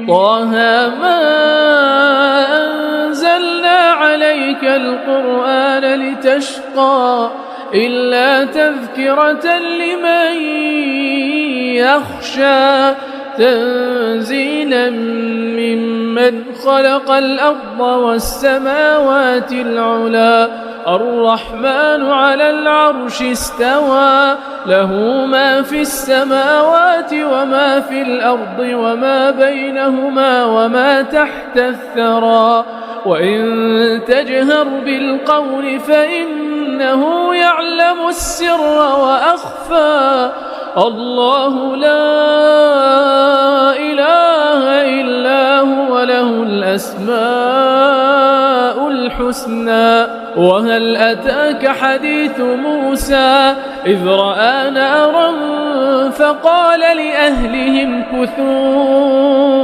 طه ما أنزلنا عليك القرآن لتشقى إلا تذكرة لمن يخشى تنزيلا ممن خلق الأرض والسماوات العلى الرحمن على العرش استوى له ما في السماوات وما في الأرض وما بينهما وما تحت الثرى وإن تجهر بالقول فإنه يعلم السر وأخفى الله لا إله إلا هو له الأسماء الحسنى وهل أتاك حديث موسى إذ رأى نارا فقال لأهلهم كثوا